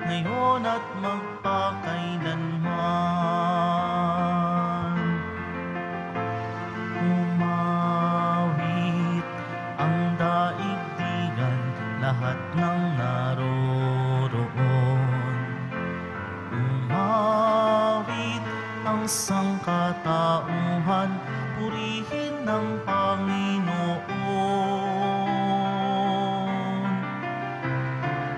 ngayon at magpakailanman. Umawit ang daigdigan, lahat ng naroroon. Umawit ang sangkatauhan, purihin ng Panginoon.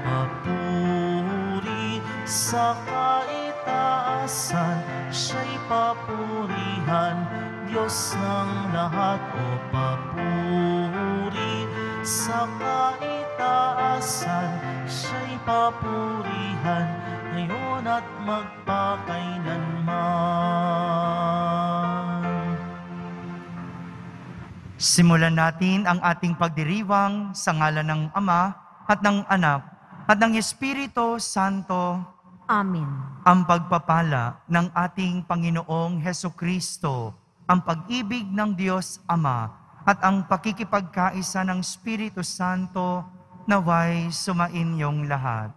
Papuri sa kaitaasan, siya'y papurihan, Diyos ng lahat. O papuri sa kaitaasan, siya'y papurihan, ngayon at magpakailanman. Simulan natin ang ating pagdiriwang sa ngalan ng Ama at ng Anak at ng Espiritu Santo. Amen. Ang pagpapala ng ating Panginoong Hesukristo, ang pag-ibig ng Diyos Ama at ang pakikipagkaisa ng Espiritu Santo naway sumainyong lahat.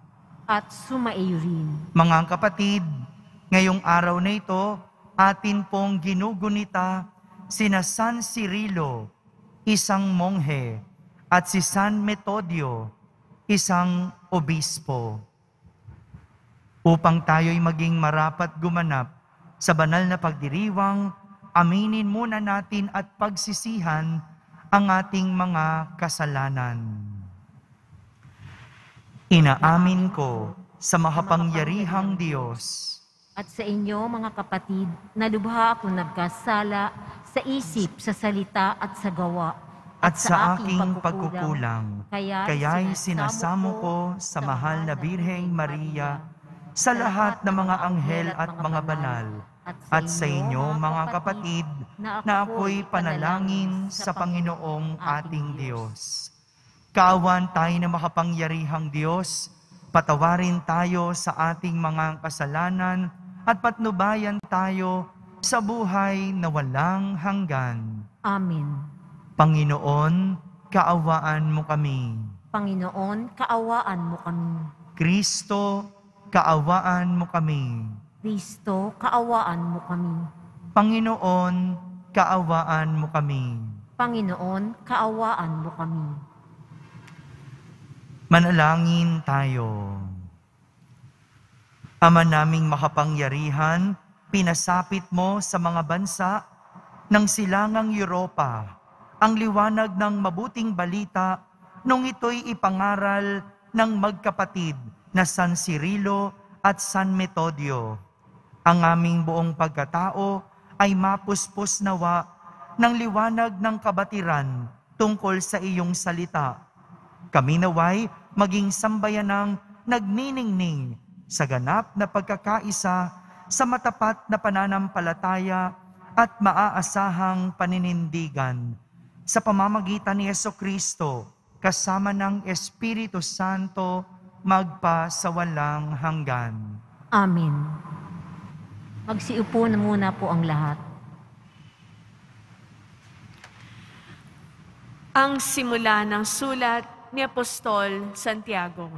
At sumaiyo rin. Mga kapatid, ngayong araw na ito, atin pong ginugunita sina San Cirilo, isang monghe, at si San Metodio, isang obispo. Upang tayo'y maging marapat gumanap sa banal na pagdiriwang, aminin muna natin at pagsisihan ang ating mga kasalanan. Inaamin ko sa makapangyarihang Diyos At sa inyo, mga kapatid, na lubha ako nagkasala sa isip, sa salita at sa gawa, at sa aking pagkukulang. Kaya'y sinasamo ko sa mahal na Birheng Maria, sa lahat ng mga anghel at mga banal, at sa inyo, mga kapatid, na ako'y panalangin sa Panginoong ating Diyos. Kaawan tayo na makapangyarihang Diyos, patawarin tayo sa ating mga kasalanan at patnubayan tayo sa buhay na walang hanggan. Amen. Panginoon, kaawaan mo kami. Panginoon, kaawaan mo kami. Kristo, kaawaan mo kami. Kristo, kaawaan mo kami. Panginoon, kaawaan mo kami. Panginoon, kaawaan mo kami. Manalangin tayo. Ama naming makapangyarihan, pinasapit mo sa mga bansa ng silangang Europa ang liwanag ng mabuting balita nung ito'y ipangaral ng magkapatid na San Cirilo at San Metodio. Ang aming buong pagkatao ay mapuspos nawa ng liwanag ng kabatiran tungkol sa iyong salita. Kami naway maging sambayanang nagniningning sa ganap na pagkakaisa sa matapat na pananampalataya at maaasahang paninindigan sa pamamagitan ni Jesucristo kasama ng Espiritu Santo magpa sa walang hanggan. Amen. Magsiupo na muna po ang lahat. Ang simula ng sulat ni Apostol Santiago.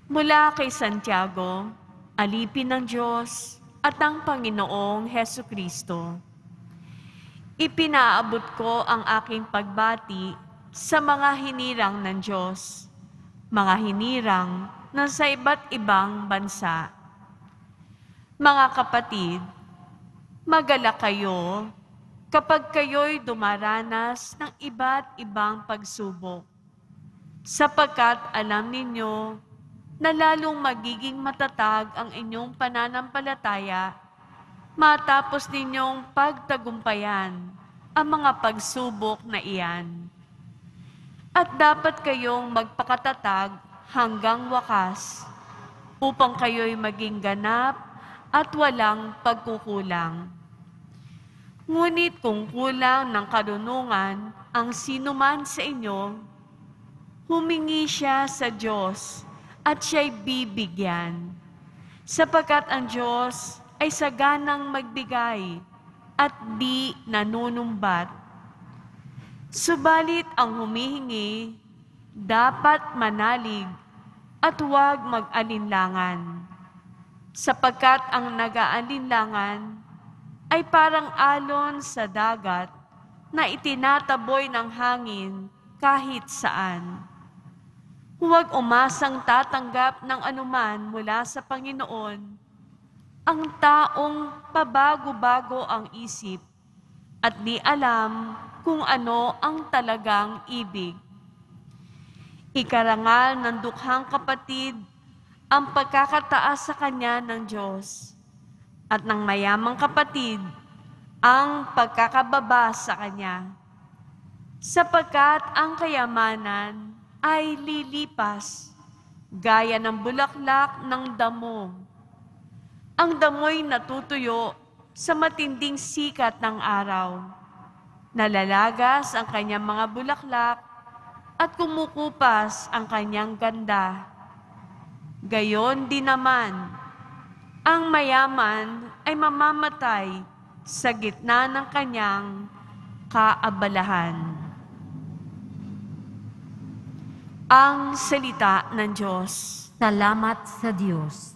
Mula kay Santiago, alipin ng Diyos at ng Panginoong Hesukristo. Ipinaabot ko ang aking pagbati sa mga hinirang ng Diyos, mga hinirang na sa iba't ibang bansa. Mga kapatid, magalak kayo kapag kayo'y dumaranas ng iba't ibang pagsubok, sapagkat alam ninyo na lalong magiging matatag ang inyong pananampalataya matapos ninyong pagtagumpayan ang mga pagsubok na iyan. At dapat kayong magpakatatag hanggang wakas upang kayo'y maging ganap at walang pagkukulang. Ngunit kung kulang ng karunungan ang sinuman sa inyo, humingi siya sa Diyos at siya'y bibigyan, sapagkat ang Diyos ay saganang magbigay at di nanunumbat. Subalit ang humihingi dapat manalig at huwag mag-alinlangan. Sapagkat ang nag-aalinlangan ay parang alon sa dagat na itinataboy ng hangin kahit saan. Huwag umasang tatanggap ng anuman mula sa Panginoon. Ang taong pabago-bago ang isip at di alam kung ano ang talagang ibig. Ikarangal ng dukhang kapatid ang pagkakataas sa kanya ng Diyos at ng mayamang kapatid ang pagkakababa sa kanya. Sapagkat ang kayamanan ay lilipas, gaya ng bulaklak ng damo. Ang damoy natutuyo sa matinding sikat ng araw. Nalalagas ang kanyang mga bulaklak at kumukupas ang kanyang ganda. Gayon din naman, ang mayaman ay mamamatay sa gitna ng kanyang kaabalahan. Ang salita ng Diyos. Salamat sa Diyos.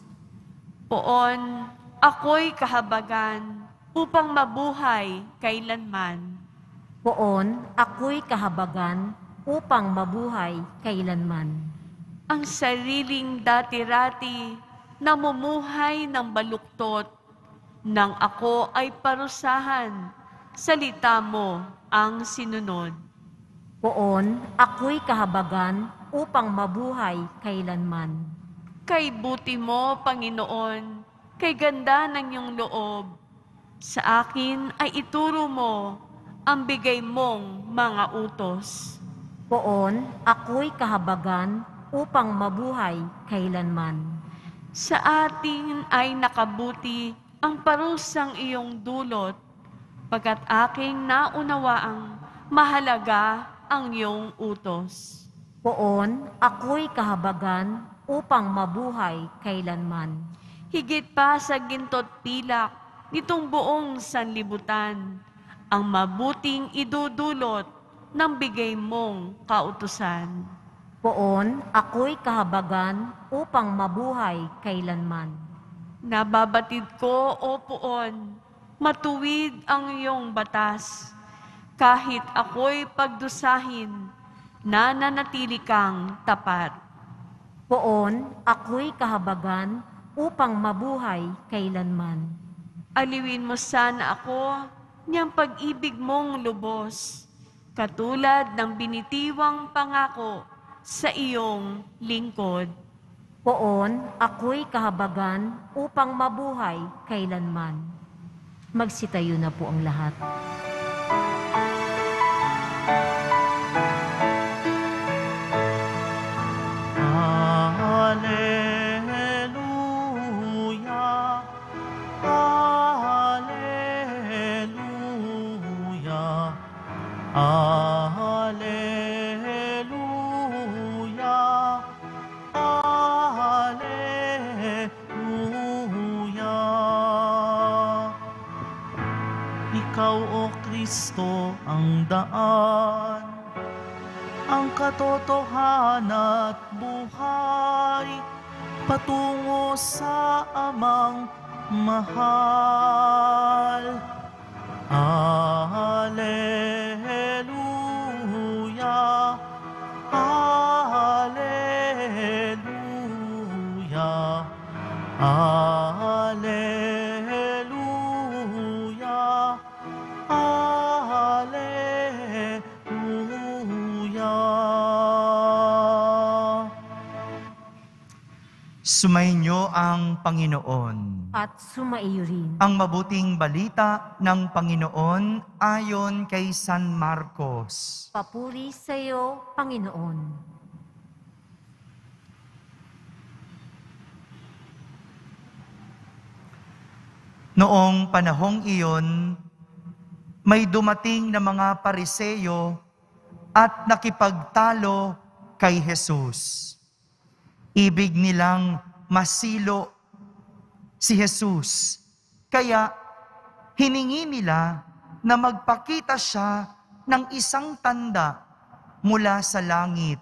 Poon, ako'y kahabagan upang mabuhay kailanman. Poon, ako'y kahabagan upang mabuhay kailanman. Ang sariling dati-rati namumuhay ng baluktot, nang ako ay parusahan, salita mo ang sinunod. Poon, ako'y kahabagan upang mabuhay kailanman. Kay buti mo, Panginoon, kay ganda ng iyong loob, sa akin ay ituro mo ang bigay mong mga utos. Poon, ako'y kahabagan upang mabuhay kailanman. Sa atin ay nakabuti ang parusang iyong dulot, pagkat aking naunawaang mahalaga ang iyong utos. Poon, ako'y kahabagan upang mabuhay kailanman. Higit pa sa ginto't pilak nitong buong sanlibutan, ang mabuting idudulot ng bigay mong kautusan. Poon, ako'y kahabagan upang mabuhay kailanman. Nababatid ko, O Poon, matuwid ang iyong batas. Kahit ako'y pagdusahin, nananatili kang tapat. Poon, ako'y kahabagan upang mabuhay kailanman. Aliwin mo sana ako niyang pag-ibig mong lubos, katulad ng binitiwang pangako sa iyong lingkod. Poon, ako'y kahabagan upang mabuhay kailanman. Magsitayo na po ang lahat. Alleluia, Alleluia, Alleluia, Alleluia. Ikaw, O Kristo, ang daan, ang katotohanan at buhay, patungo sa Amang mahal. Alleluia, Alleluia, Alleluia, Alleluia. Sumainyo ang Panginoon. At sumaiyo rin. Ang mabuting balita ng Panginoon ayon kay San Marcos. Papuri sa iyo, Panginoon. Noong panahong iyon, may dumating na mga Pariseyo at nakipagtalo kay Jesus. Ibig nilang masilo si Jesus. Kaya hiningi nila na magpakita siya ng isang tanda mula sa langit.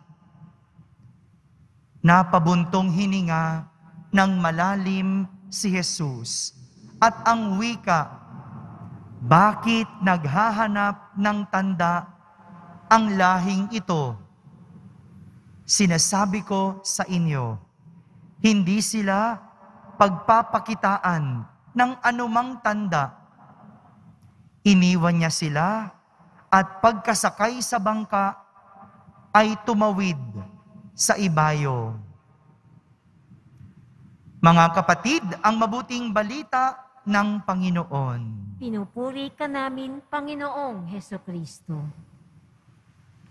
Napabuntong hininga ng malalim si Jesus. At ang wika, bakit naghahanap ng tanda ang lahing ito? Sinasabi ko sa inyo, hindi sila pagpapakitaan ng anumang tanda. Iniwan niya sila at pagkasakay sa bangka ay tumawid sa ibayo. Mga kapatid, ang mabuting balita ng Panginoon. Pinupuri ka namin, Panginoong Hesukristo.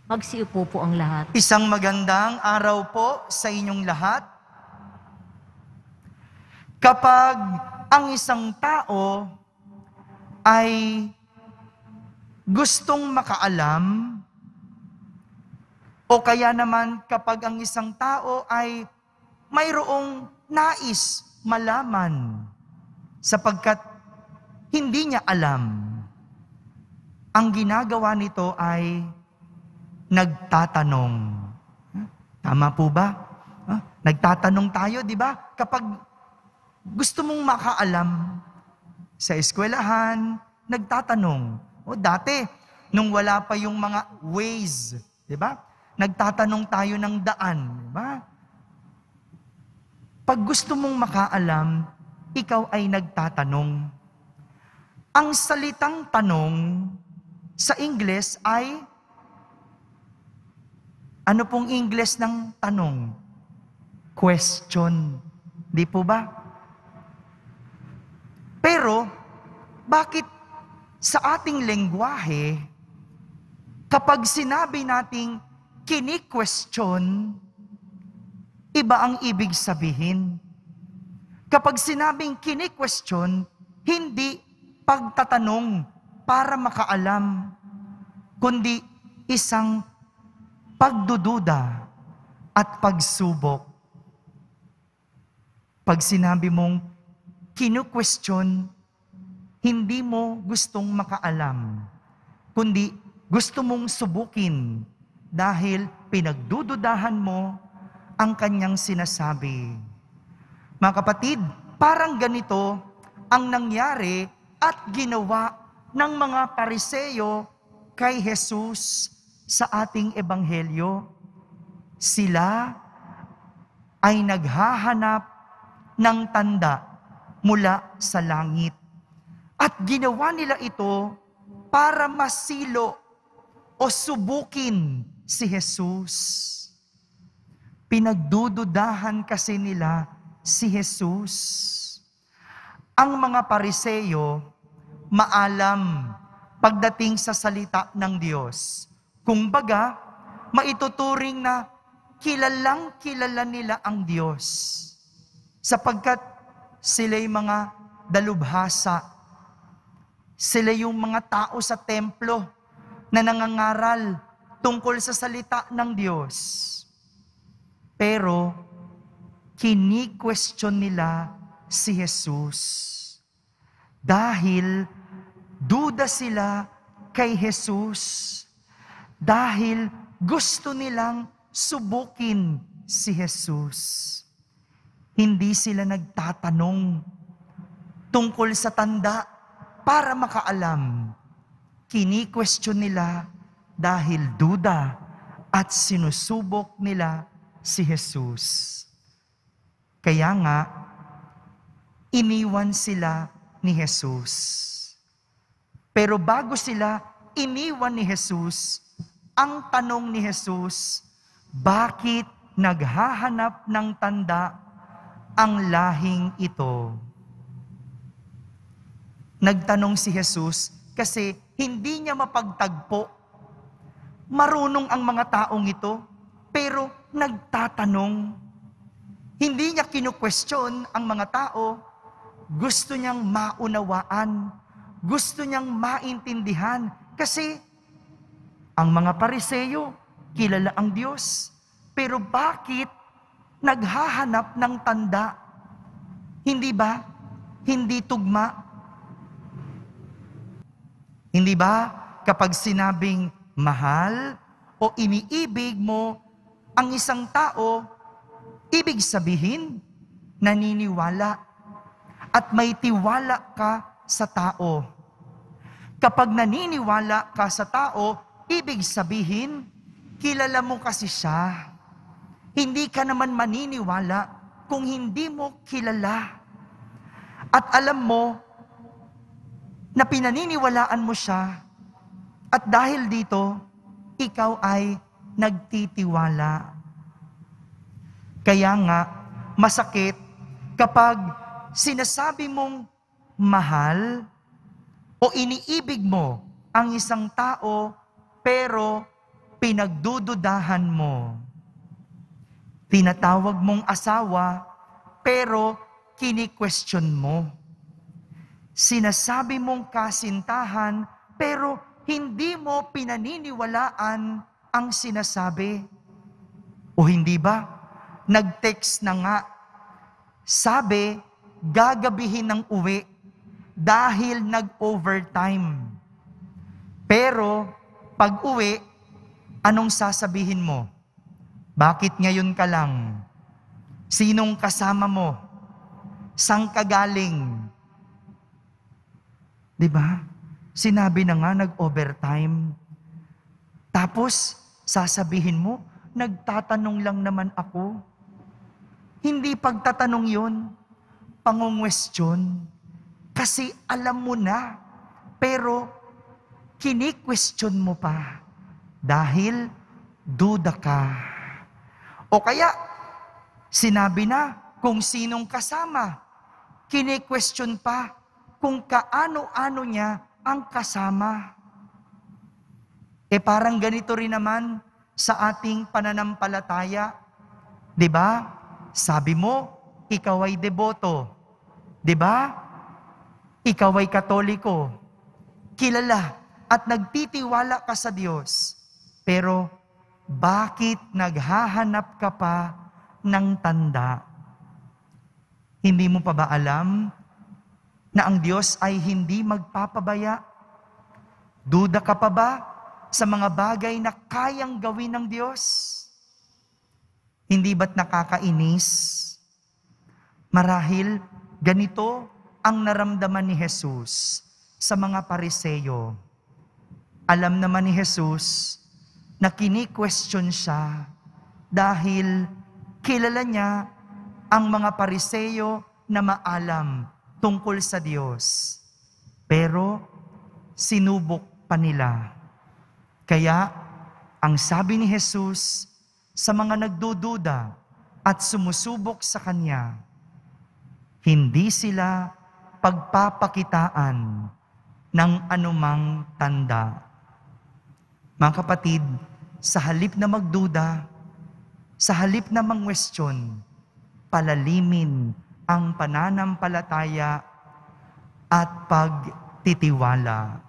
Magsiupo po ang lahat. Isang magandang araw po sa inyong lahat. Kapag ang isang tao ay gustong makaalam, o kaya naman kapag ang isang tao ay mayroong nais malaman sapagkat hindi niya alam, ang ginagawa nito ay nagtatanong. Tama po ba? Nagtatanong tayo, di ba? Kapag gusto mong makaalam sa eskwelahan, nagtatanong. O dati, nung wala pa yung mga ways, di ba? Nagtatanong tayo ng daan, di ba? Pag gusto mong makaalam, ikaw ay nagtatanong. Ang salitang tanong sa Ingles ay, ano pong Ingles ng tanong? Question. Di po ba? Pero, bakit sa ating lengguwahe, kapag sinabi nating kini-question, iba ang ibig sabihin. Kapag sinabing kini-question, hindi pagtatanong para makaalam, kundi isang pagdududa at pagsubok. Pag sinabi mong kinu-question, hindi mo gustong makaalam, kundi gusto mong subukin dahil pinagdududahan mo ang kanyang sinasabi. Mga kapatid, parang ganito ang nangyari at ginawa ng mga Pariseyo kay Jesus sa ating ebanghelyo. Sila ay naghahanap ng tanda mula sa langit. At ginawa nila ito para masilo o subukin si Jesus. Pinagdududahan kasi nila si Jesus. Ang mga Pariseyo, maalam pagdating sa salita ng Diyos. Kumbaga, maituturing na kilalang kilala nila ang Diyos. Sapagkat sila'y mga dalubhasa. Sila yung mga tao sa templo na nangangaral tungkol sa salita ng Diyos. Pero, kini-question nila si Jesus. Dahil duda sila kay Jesus. Dahil gusto nilang subukin si Jesus. Hindi sila nagtatanong tungkol sa tanda para makaalam. Kini-question nila dahil duda at sinusubok nila si Jesus. Kaya nga, iniwan sila ni Jesus. Pero bago sila iniwan ni Jesus, ang tanong ni Jesus, bakit naghahanap ng tanda ang lahing ito? Nagtanong si Jesus kasi hindi niya mapagtagpo. Marunong ang mga taong ito, pero nagtatanong. Hindi niya kinu-question ang mga tao. Gusto niyang maunawaan. Gusto niyang maintindihan. Kasi ang mga Pariseyo, kilala ang Diyos. Pero bakit naghahanap ng tanda? Hindi ba? Hindi tugma? Hindi ba kapag sinabing mahal o iniibig mo ang isang tao, Ibig sabihin, naniniwala at may tiwala ka sa tao. Kapag naniniwala ka sa tao, ibig sabihin, kilala mo kasi siya. Hindi ka naman maniniwala kung hindi mo kilala. At alam mo na pinaniniwalaan mo siya at dahil dito, ikaw ay nagtitiwala. Kaya nga, masakit kapag sinasabi mong mahal o iniibig mo ang isang tao pero pinagdududahan mo. Tinatawag mong asawa pero kini-question mo. Sinasabi mong kasintahan pero hindi mo pinaniniwalaan ang sinasabi. O hindi ba? Nag-text na nga. Sabi, gagabihin ng uwi dahil nag-overtime. Pero, pag uwi, anong sasabihin mo? Bakit ngayon ka lang? Sinong kasama mo? Saan ka galing? Diba? Sinabi na nga, nag-overtime. Tapos, sasabihin mo, nagtatanong lang naman ako. Hindi pagtatanong yun, pangungwestiyon. Kasi alam mo na, pero kini-question mo pa dahil duda ka. O kaya, sinabi na kung sinong kasama, kini-question pa kung kaano-ano niya ang kasama. Parang ganito rin naman sa ating pananampalataya. 'Di ba? Sabi mo, ikaw ay deboto. 'Di ba? Ikaw ay katoliko. Kilala at nagtitiwala ka sa Diyos. Pero bakit naghahanap ka pa ng tanda? Hindi mo pa ba alam na ang Diyos ay hindi magpapabaya? Duda ka pa ba sa mga bagay na kayang gawin ng Diyos? Hindi ba't nakakainis? Marahil ganito ang naramdaman ni Jesus sa mga Pariseo. Alam naman ni Jesus na kini-question siya dahil kilala niya ang mga Pariseo na maalam tungkol sa Diyos. Pero sinubok pa nila. Kaya ang sabi ni Jesus sa mga nagdududa at sumusubok sa Kanya, hindi sila pagpapakitaan ng anumang tanda. Mga kapatid, sa halip na magduda, sa halip na mangwestiyon, palalimin ang pananampalataya at pagtitiwala.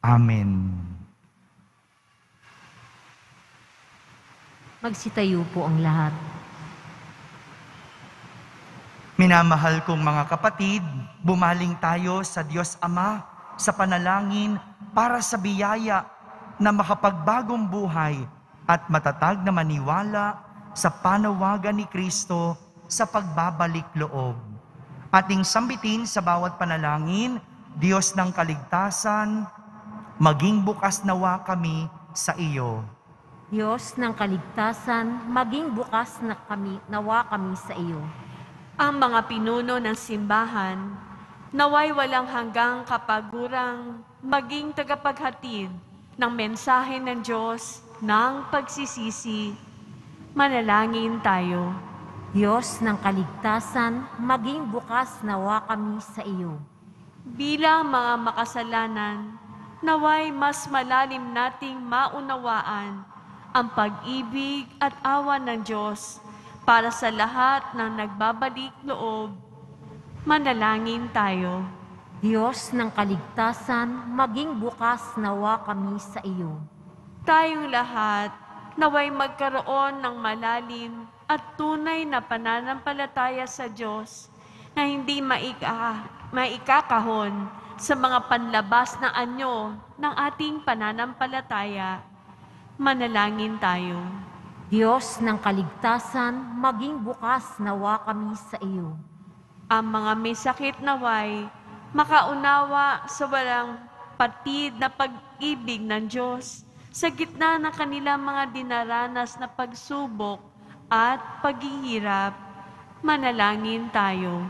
Amen. Magsitayo po ang lahat. Minamahal kong mga kapatid, bumaling tayo sa Diyos Ama sa panalangin para sa biyaya na makapagbagong buhay at matatag na maniwala sa panawagan ni Kristo sa pagbabalik loob. Ating sambitin sa bawat panalangin, Diyos ng kaligtasan, maging bukas nawa kami sa iyo. Diyos ng kaligtasan, maging bukas na nawa kami sa iyo. Ang mga pinuno ng simbahan, naway walang hanggang kapagurang maging tagapaghatid ng mensahe ng Diyos ng pagsisisi. Manalangin tayo. Diyos ng kaligtasan, maging bukas nawa kami sa iyo. Bilang mga makasalanan, naway mas malalim nating maunawaan ang pag-ibig at awa ng Diyos para sa lahat ng nagbabalik loob. Manalangin tayo. Diyos ng kaligtasan, maging bukas nawa kami sa iyo. Tayong lahat, naway magkaroon ng malalim at tunay na pananampalataya sa Diyos na hindi maikakahon sa mga panlabas na anyo ng ating pananampalataya. Manalangin tayo. Diyos ng kaligtasan, maging bukas nawa kami sa iyo. Ang mga may sakit naway, makaunawa sa walang patid na pag-ibig ng Diyos sa gitna ng kanilang mga dinaranas na pagsubok at paghihirap. Manalangin tayo.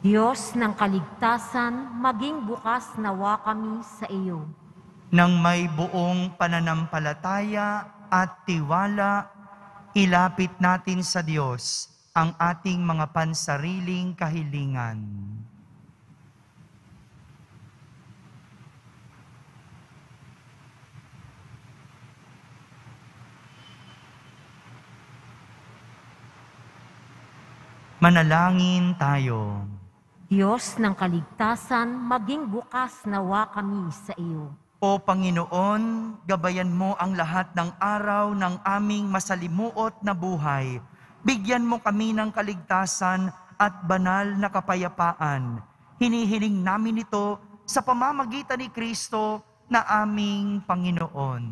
Diyos ng kaligtasan, maging bukas nawa kami sa iyo. Nang may buong pananampalataya at tiwala, ilapit natin sa Diyos ang ating mga pansariling kahilingan. Manalangin tayo. Diyos ng kaligtasan, maging bukas nawa kami sa iyo. O Panginoon, gabayan mo ang lahat ng araw ng aming masalimuot na buhay. Bigyan mo kami ng kaligtasan at banal na kapayapaan. Hinihiling namin ito sa pamamagitan ni Kristo na aming Panginoon.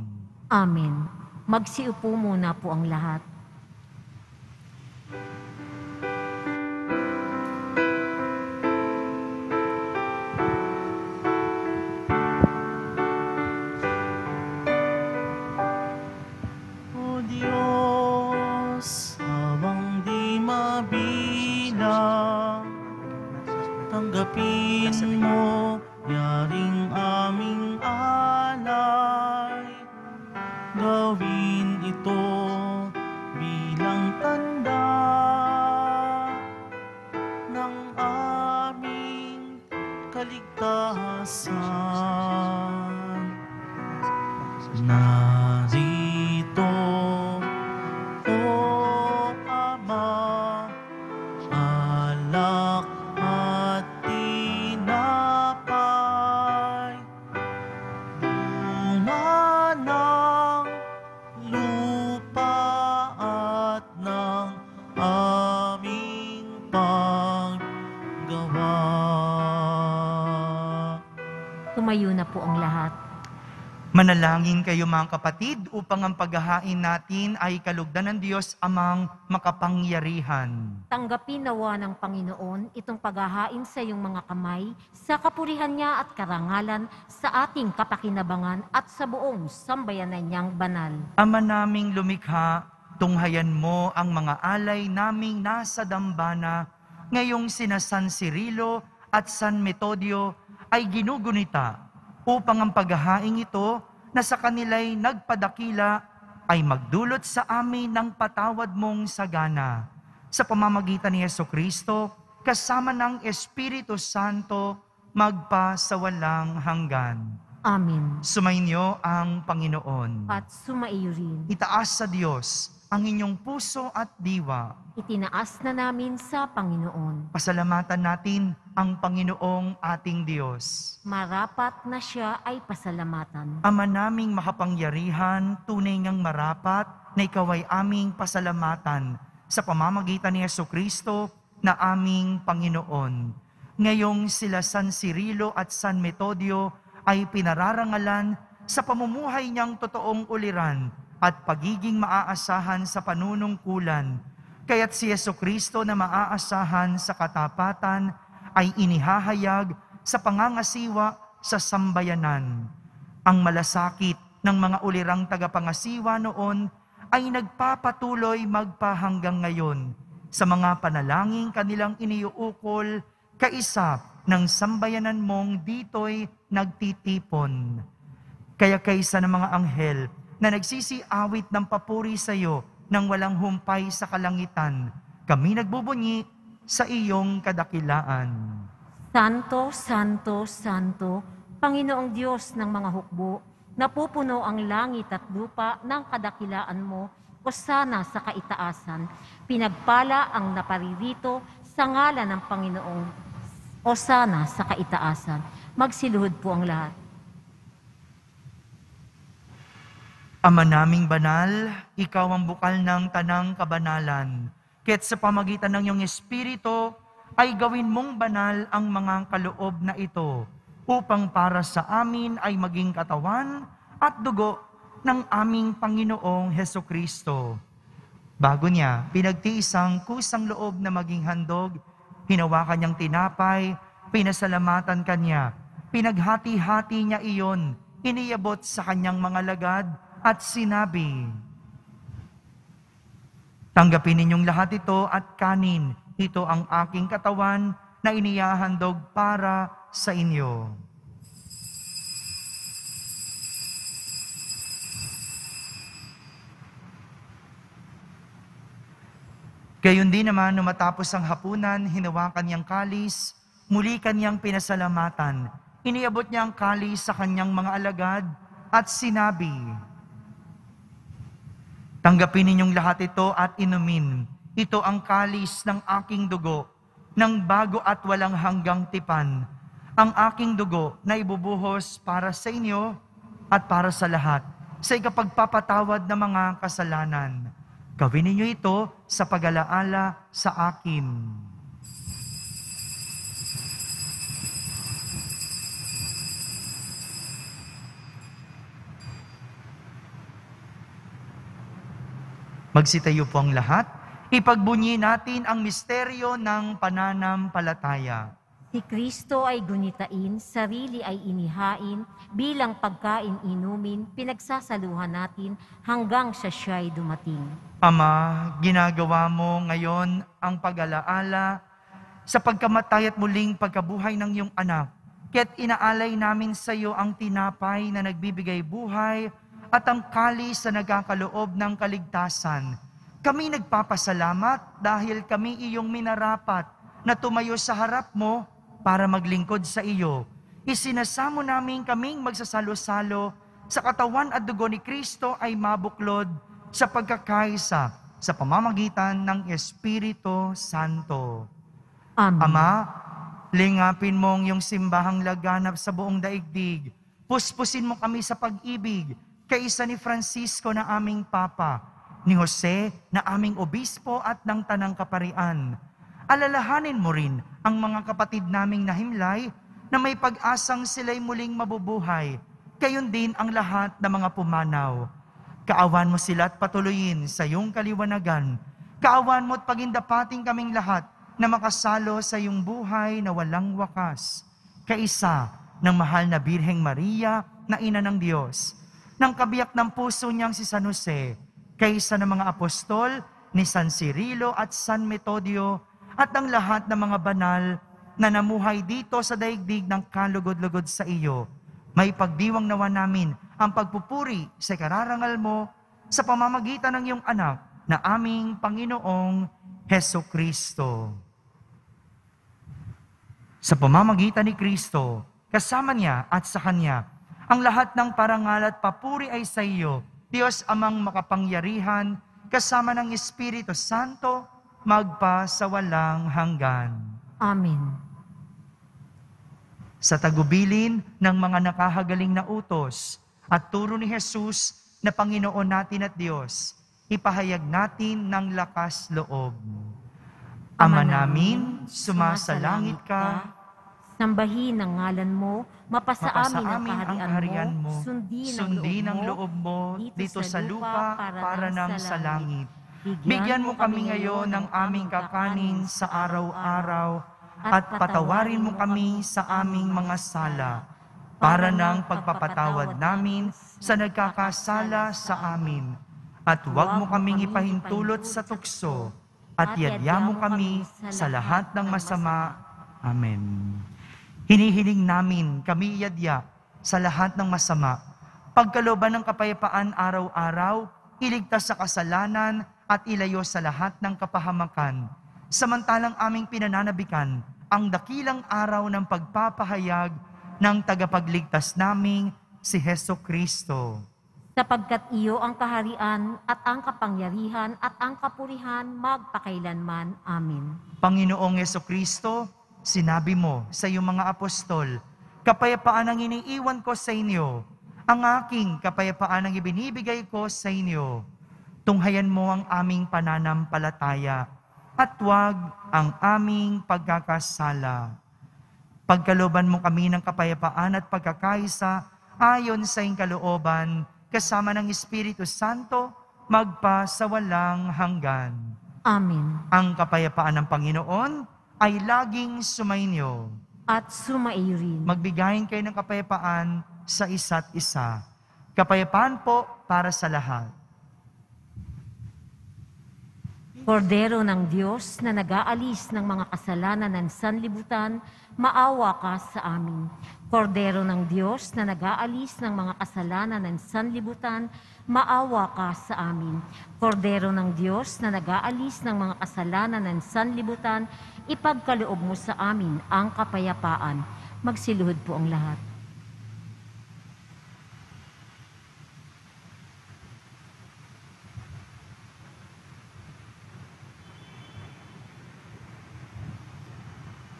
Amen. Magsiupo muna po ang lahat. O Diyos, awang di mabilang, tanggapin mo yaring aming alay. Gawin ito bilang tanda ng aming kaligtasan. Narito, O Ama, alak at tinapay, bunga ng lupa at ng aming paggawa. Tumayo na po ang lahat. Manalangin kayo mga kapatid upang ang paghahain natin ay kalugdan ng Diyos amang makapangyarihan. Tanggapin nawa ng Panginoon itong paghahain sa iyong mga kamay, sa kapurihan niya at karangalan, sa ating kapakinabangan at sa buong sambayanan niyang banal. Ama naming lumikha, tunghayan mo ang mga alay naming nasa dambana, ngayong sina San Cirilo at San Metodio ay ginugunita, upang ang paghahaing ito na sa kanila'y nagpadakila ay magdulot sa amin ng patawad mong sagana. Sa pamamagitan ni Jesucristo, kasama ng Espiritu Santo, magpa sa walang hanggan. Amen. Sumainyo ang Panginoon. At sumaiyo rin. Itaas sa Diyos ang inyong puso at diwa. Itinaas na namin sa Panginoon. Pasalamatan natin ang Panginoong ating Diyos. Marapat na siya ay pasalamatan. Ama naming makapangyarihan, tunay ngang marapat na ikaw ay aming pasalamatan sa pamamagitan ni Jesucristo na aming Panginoon. Ngayong sila San Cirilo at San Metodio ay pinararangalan sa pamumuhay niyang totoong uliran at pagiging maaasahan sa panunungkulan. Kaya't si Jesucristo na maaasahan sa katapatan ay inihahayag sa pangangasiwa sa sambayanan. Ang malasakit ng mga ulirang tagapangasiwa noon ay nagpapatuloy magpahanggang ngayon sa mga panalangin kanilang iniuukol kaisa ng sambayanan mong dito'y nagtitipon. Kaya kaysa ng mga anghel na nagsisiawit ng papuri sa iyo nang walang humpay sa kalangitan, kami nagbubunyi sa iyong kadakilaan. Santo, Santo, Santo, Panginoong Diyos ng mga hukbo, napupuno ang langit at lupa ng kadakilaan mo, hosana sa kaitaasan. Pinagpala ang naparirito sa ngalan ng Panginoong, hosana sa kaitaasan. Magsiluhod po ang lahat. Ama naming banal, ikaw ang bukal ng tanang kabanalan. Kaya't sa pamagitan ng iyong Espiritu, ay gawin mong banal ang mga kaloob na ito, upang para sa amin ay maging katawan at dugo ng aming Panginoong Hesukristo. Bago niya, pinagtiis ang kusang loob na maging handog, hinawakan niyang tinapay, pinasalamatan kanya, pinaghati-hati niya iyon, iniabot sa kanyang mga lagad at sinabi, "Tanggapin ninyong lahat ito at kanin, ito ang aking katawan na inihahandog para sa inyo." Gayon din naman, nung matapos ang hapunan, hinawakan niyang kalis, muli kanyang pinasalamatan. Iniabot niya ang kalis sa kanyang mga alagad at sinabi, "Tanggapin ninyong lahat ito at inumin. Ito ang kalis ng aking dugo, ng bago at walang hanggang tipan. Ang aking dugo na ibubuhos para sa inyo at para sa lahat, sa ikapagpapatawad ng mga kasalanan. Gawin ninyo ito sa pag-alaala sa akin." Magsitayo po ang lahat. Ipagbunyi natin ang misteryo ng pananampalataya. Si Kristo ay gunitain, sarili ay inihain, bilang pagkain-inumin, pinagsasaluhan natin hanggang sa siya'y dumating. Ama, ginagawa mo ngayon ang pag-alaala sa pagkamatay at muling pagkabuhay ng iyong anak. Kaya't inaalay namin sa iyo ang tinapay na nagbibigay buhay at ang kalis na nagkakaloob ng kaligtasan. Kami nagpapasalamat dahil kami iyong minarapat na tumayo sa harap mo para maglingkod sa iyo. Isinasamo namin kaming magsasalo-salo sa katawan at dugo ni Kristo ay mabuklod sa pagkakaisa sa pamamagitan ng Espiritu Santo. Amen. Ama, lingapin mong yung simbahang laganap sa buong daigdig. Puspusin mo kami sa pag-ibig, kaisa ni Francisco na aming Papa, ni Jose na aming Obispo at ng Tanang Kaparian. Alalahanin mo rin ang mga kapatid naming nahimlay na may pag-asang sila'y muling mabubuhay. Gayon din ang lahat ng mga pumanaw. Kaawan mo sila at patuloyin sa iyong kaliwanagan. Kaawan mo at pagindapating kaming lahat na makasalo sa iyong buhay na walang wakas. Kaisa ng mahal na Birheng Maria na Ina ng Diyos, ng kabiyak ng puso niyang si San Jose, kaisa ng mga apostol ni San Cirilo at San Metodio, at ang lahat ng mga banal na namuhay dito sa daigdig ng kalugod-lugod sa iyo. May pagdiwang nawa namin ang pagpupuri sa kararangal mo sa pamamagitan ng iyong anak na aming Panginoong Hesukristo. Sa pamamagitan ni Kristo, kasama niya at sa Kanya, ang lahat ng parangal at papuri ay sa iyo, Diyos Amang makapangyarihan, kasama ng Espiritu Santo, magpa sa walang hanggan. Amen. Sa tagubilin ng mga nakahagaling na utos at turo ni Jesus na Panginoon natin at Diyos, ipahayag natin ng lakas loob. Ama namin, sumasalangit ka, sambahin ang ngalan mo, mapasa amin ang kaharian mo, sundin ang loob mo dito sa lupa para ng sa langit. Bigyan mo kami ngayon ng aming kakanin sa araw-araw at patawarin mo kami sa aming mga sala para ng pagpapatawad namin sa nagkakasala sa amin. At huwag mo kaming ipahintulot sa tukso at yadya mo kami sa lahat ng masama. Amen. Hinihiling namin kami yadya sa lahat ng masama. Pagkalooban ng kapayapaan araw-araw, iligtas sa kasalanan at ilayo sa lahat ng kapahamakan. Samantalang aming pinananabikan ang dakilang araw ng pagpapahayag ng tagapagligtas naming si Hesukristo. Sapagkat iyo ang kaharian at ang kapangyarihan at ang kapurihan magpakailanman. Amen. Panginoong Hesukristo, sinabi mo sa iyong mga apostol, kapayapaan ang iniiwan ko sa inyo, ang aking kapayapaan ang ibinibigay ko sa inyo. Tunghayan mo ang aming pananampalataya at huwag ang aming pagkakasala. Pagkalooban mo kami ng kapayapaan at pagkakaisa ayon sa iyong kalooban, kasama ng Espiritu Santo, magpa sa walang hanggan. Amen. Ang kapayapaan ng Panginoon ay laging sumainyo. At sumaiyo rin. Magbigayin kayo ng kapayapaan sa isa't isa. Kapayapaan po para sa lahat. Kordero ng Diyos na nag-aalis ng mga kasalanan ng sanlibutan, maawa ka sa amin. Kordero ng Diyos na nag-aalis ng mga kasalanan ng sanlibutan, maawa ka sa amin. Kordero ng Diyos na nag-aalis ng mga kasalanan ng sanlibutan, ipagkaloob mo sa amin ang kapayapaan. Magsiluhod po ang lahat.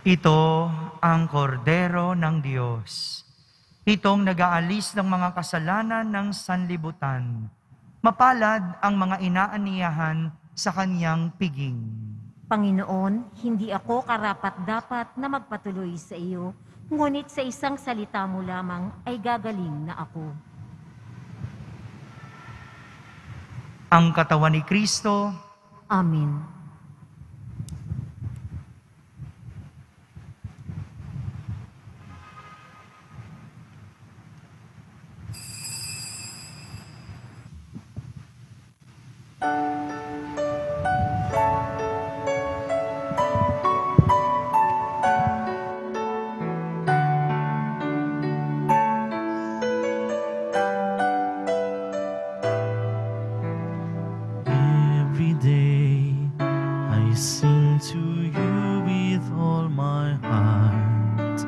Ito ang kordero ng Diyos. Itong nag-aalis ng mga kasalanan ng sanlibutan. Mapalad ang mga inaaniyahan sa kanyang piging. Panginoon, hindi ako karapat-dapat na magpatuloy sa iyo, ngunit sa isang salita mo lamang ay gagaling na ako. Ang katawan ni Kristo. Amen. Every day I sing to you with all my heart.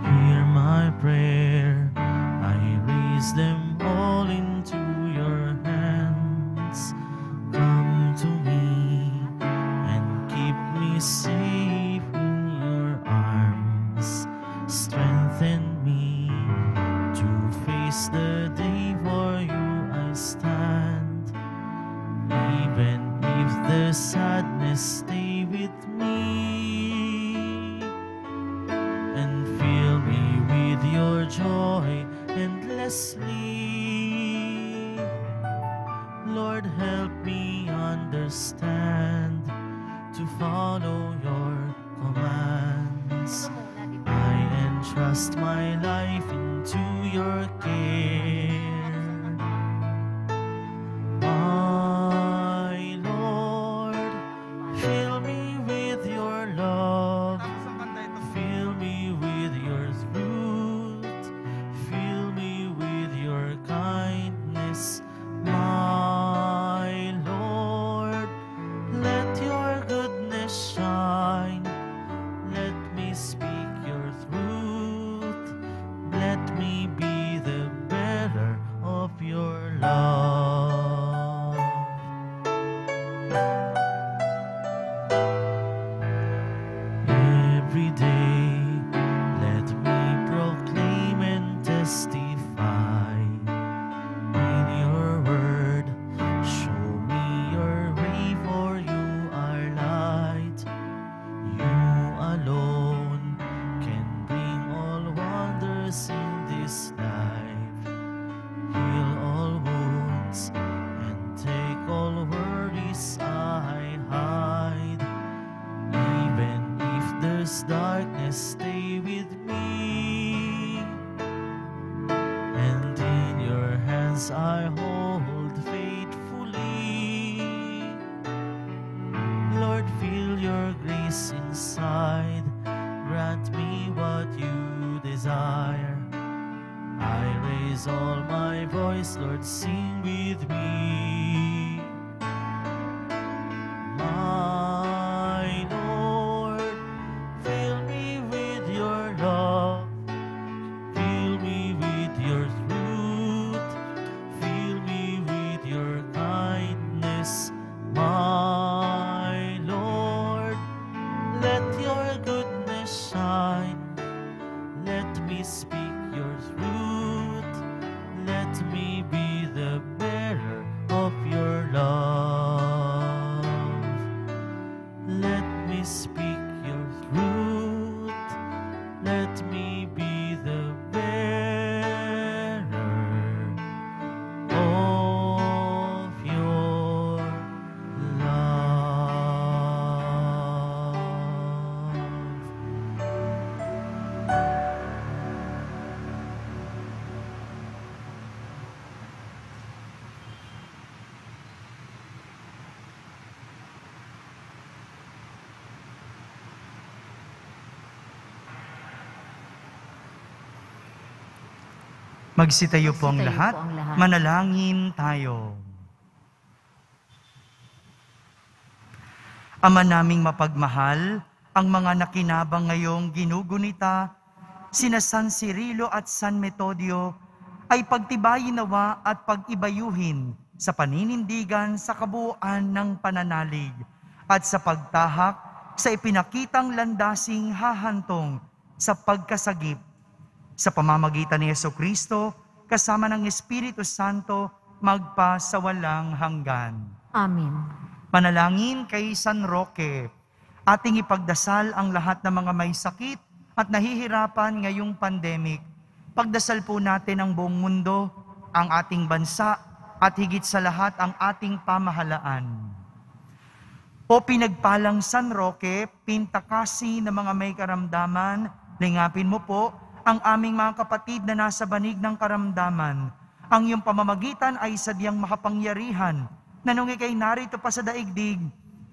Hear my prayer, I raise them all into your hands. Come to me and keep me safe in your arms. Strengthen me to face the day for you I stand. Even if the sadness stay with me, and fill me with your joy endlessly. Lord, help me understand to follow your commands. I entrust my life into your care. My Lord, fill me with your love, fill me with your truth, fill me with your kindness. My Lord, let your goodness shine, let me speak your truth, let me be the bearer of your love. Every day, let me proclaim and testify. In your word, show me your way, for you are light. You alone can bring all wonders in this life. Heal all wounds and take all worries I hide. Even if there's darkness, stay with me. And in your hands I hold faithfully. Lord, feel your grace inside. Grant me what you desire. I raise all my voice, Lord, sing with me. My Lord, fill me with your love, fill me with your truth, fill me with your kindness. My Lord, let your goodness shine, let me speak your truth, let me be the bearer of your love. Let me speak your truth, let me be the bearer of your Magsitayo po ang Magsitayo lahat. po ang lahat. Manalangin tayo. Ama naming mapagmahal, ang mga nakinabang ngayong ginugunita, sina San Cirilo at San Metodio, ay pagtibayin nawa at pag-ibayuhin sa paninindigan sa kabuuan ng pananalig at sa pagtahak sa ipinakitang landasing hahantong sa pagkasagip. Sa pamamagitan ni Jesucristo, kasama ng Espiritu Santo, magpa sa walang hanggan. Amen. Manalangin kay San Roque. Ating ipagdasal ang lahat ng mga may sakit at nahihirapan ngayong pandemic. Pagdasal po natin ang buong mundo, ang ating bansa, at higit sa lahat ang ating pamahalaan. O pinagpalang San Roque, pintakasi ng mga may karamdaman, lingapin mo po ang aming mga kapatid na nasa banig ng karamdaman. Ang iyong pamamagitan ay sadyang makapangyarihan na nung ikay narito pa sa daigdig,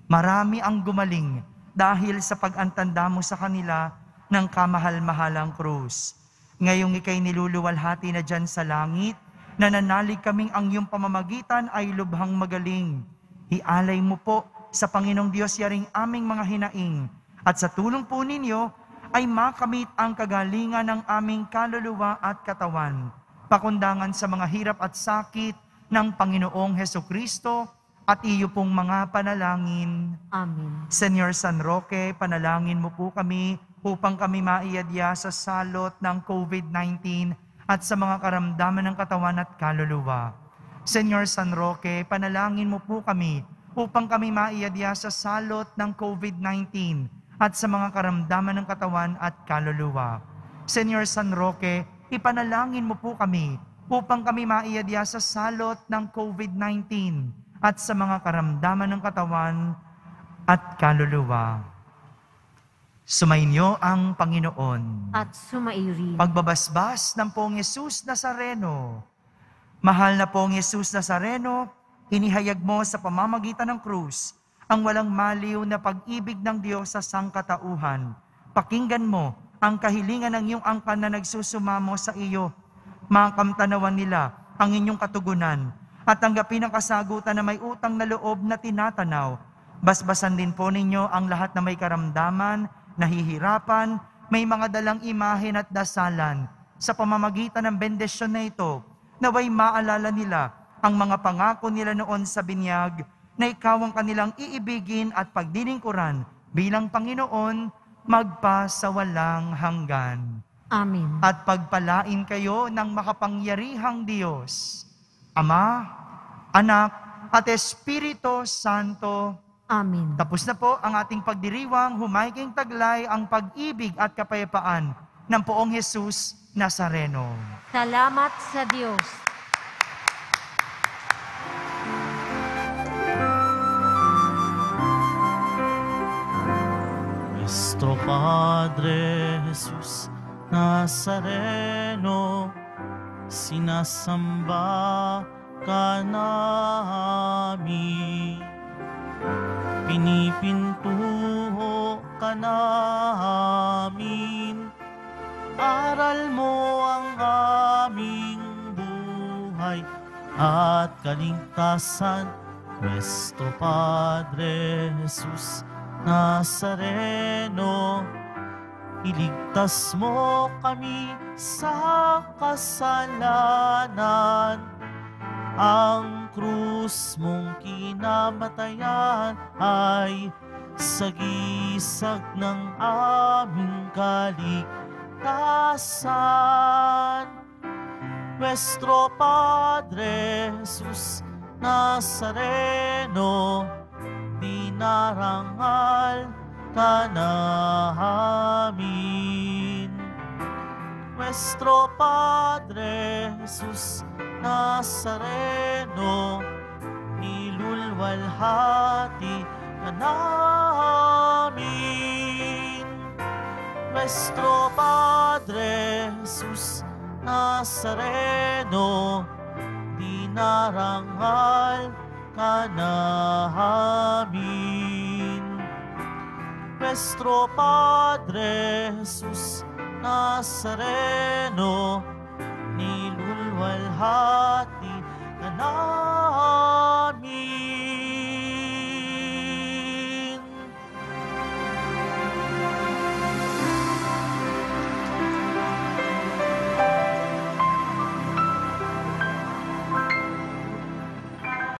marami ang gumaling dahil sa pag-antanda mo sa kanila ng kamahal-mahalang krus. Ngayong ikay niluluwalhati na dyan sa langit, nananalig kaming ang iyong pamamagitan ay lubhang magaling. Ialay mo po sa Panginoong Diyos yaring aming mga hinaing, at sa tulong po ninyo ay makamit ang kagalingan ng aming kaluluwa at katawan, pakundangan sa mga hirap at sakit ng Panginoong Hesukristo at iyo pong mga panalangin. Amen. Senyor San Roque, panalangin mo po kami upang kami maiadya sa salot ng COVID-19 at sa mga karamdaman ng katawan at kaluluwa. Senyor San Roque, panalangin mo po kami upang kami maiadya sa salot ng COVID-19 at sa mga karamdaman ng katawan at kaluluwa. Senyor San Roque, ipanalangin mo po kami upang kami maiadya sa salot ng COVID-19 at sa mga karamdaman ng katawan at kaluluwa. Sumainyo ang Panginoon. At sumairin. Pagbabasbas ng Poong Yesus Nazareno. Mahal na Poong Yesus Nazareno, inihayag mo sa pamamagitan ng krus ang walang maliw na pag-ibig ng Diyos sa sangkatauhan. Pakinggan mo ang kahilingan ng iyong angkan na nagsusumamo sa iyo. Makamtanawan nila ang inyong katugunan at tanggapin ang kasagutan na may utang na loob na tinatanaw. Basbasan din po ninyo ang lahat na may karamdaman, nahihirapan, may mga dalang imahen at dasalan. Sa pamamagitan ng bendisyon na ito, naway maalala nila ang mga pangako nila noon sa binyag na ikaw ang kanilang iibigin at pagdilingkuran bilang Panginoon magpa sa walang hanggan. Amen. At pagpalain kayo ng makapangyarihang Diyos, Ama, Anak, at Espiritu Santo. Amen. Tapos na po ang ating pagdiriwang, humayging taglay ang pag-ibig at kapayapaan ng Poong Jesus Nazareno. Salamat sa Diyos. Nuestro Padre Jesus Nazareno, sinasamba ka namin. Pinipintuho ka namin, aral mo ang aming buhay at kaligtasan. Nuestro Padre Jesus Nazareno, iligtas mo kami sa kasalanan. Ang krus mong kinamatayan ay sagisag ng aming kaligtasan. Nuestro Padre Jesus Nazareno, dinarangal ka namin. Nuestro Padre Jesus Nazareno, nilulwalhati ka namin. Nuestro Padre Jesus Nazareno, dinarangal ka namin. Nuestro Padre Jesus Nazareno, nilulwalhati ka namin.